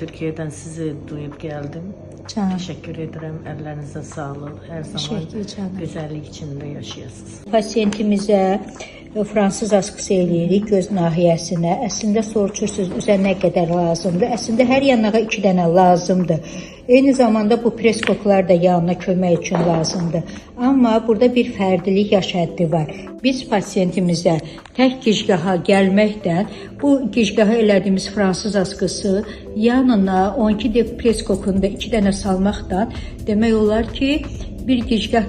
Türkiye'den sizi duyup geldim. Canım. Teşekkür ederim. Ellerinize sağlık. Her zaman Teşekkür canım. güzellik içinde yaşayasınız. Pasiyentimizə fransız askısı eləyirik göz nahiyəsinə. Əslində soruşursunuz üzə nə qədər lazımdır? Əslində hər yanına 2 dənə lazımdır. Eyni zamanda bu preskoklar da yanına kömək üçün lazımdır. Amma burada bir fərdilik yaş həddi var. Biz pasiyentimizə tək gicgaha gəlməkdən bu gicgaha elədiyimiz fransız askısı yanına 12 preskokunda 2 dənə salmaqdan demək olar ki, bir gicgah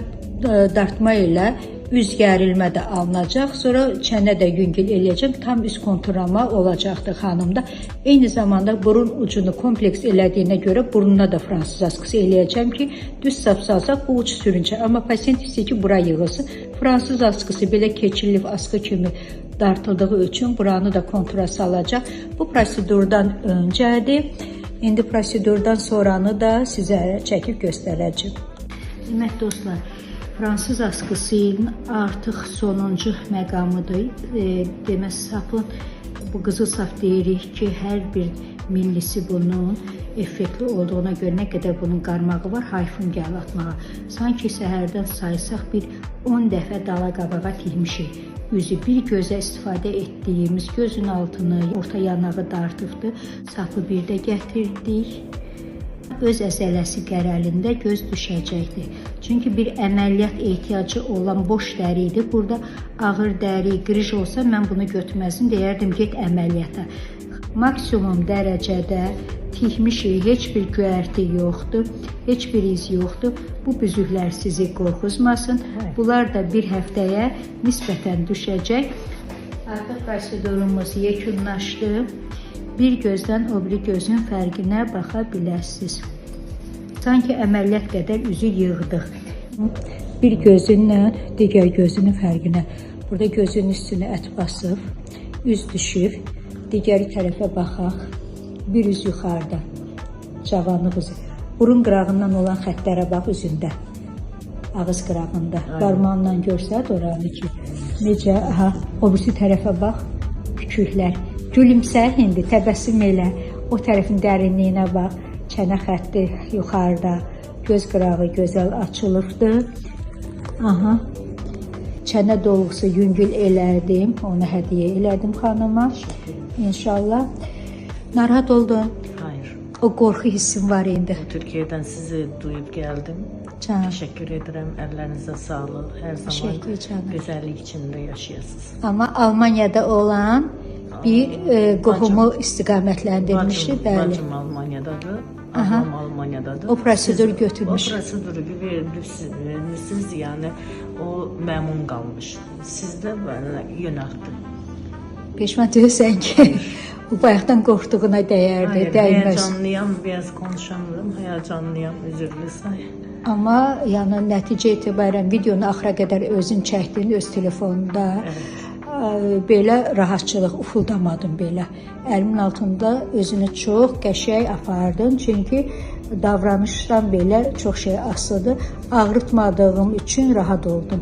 dartma ilə üz gərilmə də alınacaq, sonra çənə də yüngül eləyəcəm, tam üz konturlama olacaqdır xanımda. Eyni zamanda burun ucunu kompleks elədiyinə görə burnuna da fransız askısı eləyəcəm ki, düz sap salsaq bu uç sürüncə. Amma pasiyent istəyir ki, bura yığılsın. Fransız askısı belə keçirilib askı kimi dartıldığı üçün buranı da kontura salacaq. Bu prosedurdan öncədir. İndi prosedurdan sonranı da sizə çəkib göstərəcəm. Demək dostlar, fransız askısının artıq sonuncu məqamıdır. Demək sapın, bu qızıl saf deyirik ki, hər bir millisi bunun effektli olduğuna görə nə qədər bunun qarmağı var, hayfın gəl atmağa. Sanki səhərdən saysaq bir 10 dəfə dala qabağa tikmişik. Üzü bir gözə istifadə etdiyimiz gözün altını, orta yanağı dartıbdır. Sapı bir də gətirdik. Öz əzələsi qərəlində göz düşəcəkdir. Çünki bir əməliyyat ehtiyacı olan boş dəri idi. Burada ağır dəri, qrij olsa mən bunu götürməzdim, deyərdim get əməliyyata. Maksimum dərəcədə tikmişik, heç bir göyərti yoxdur, heç bir iz yoxdur. Bu büzüklər sizi qorxuzmasın. Bunlar da bir həftəyə nisbətən düşəcək. Artıq prosedurumuz yekunlaşdı. Bir gözdən o biri gözün fərqinə baxa bilərsiniz. Sanki əməliyyat qədər üzü yığdıq. Bir gözünlə digər gözünün fərqinə. Burada gözün üstünə ət basıb, üz düşür. Digər tərəfə baxaq. Bir üz yuxarıda. Cavanlıq üzü. Burun qırağından olan xətlərə bax üzündə. Ağız qırağında. Barmağınla görsət oranı ki. Necə? Aha, o birisi tərəfə bax. Tükürlər. Gülümsə indi, təbəssüm elə. O tərəfin dərinliyinə bax. Çənə xətti yuxarıda. Göz qırağı gözəl açılıbdır. Aha. Çənə dolğusu yüngül elədim. Onu hədiyyə elədim xanıma. İnşallah. Narahat oldun? Hayır. O qorxu hissim var indi. Türkiye'den sizi duyup geldim. Canım. Teşekkür ederim. Ellerinize sağlık. Her zaman Teşekkür canım. güzellik içinde yaşayasınız. Amma Almaniyada olan bir qohumu istiqamətləndirmişdi, bəli. Bacım Almanya'dadır. Aha. Ablam Almanya'dadır. O prosedürü götürmüş. O prosedürü vermişsiniz yani o memnun kalmış. Siz de bana yönelttin. Peşman deyirsən ki, bu bayaqdan qorxduğuna dəyərdi, Hayır, dəyməz. heyecanlıyam, biraz konuşamıyorum. Heyecanlıyam, üzürlü say. Amma yəni nəticə etibarən videonu axıra qədər özün çəkdin öz telefonunda. Evet. Belə rahatçılıq ufuldamadım belə. Əlimin altında özünü çox qəşəng apardın. Çünki davranışdan belə çox şey asılıdır. Ağrıtmadığım üçün rahat oldum.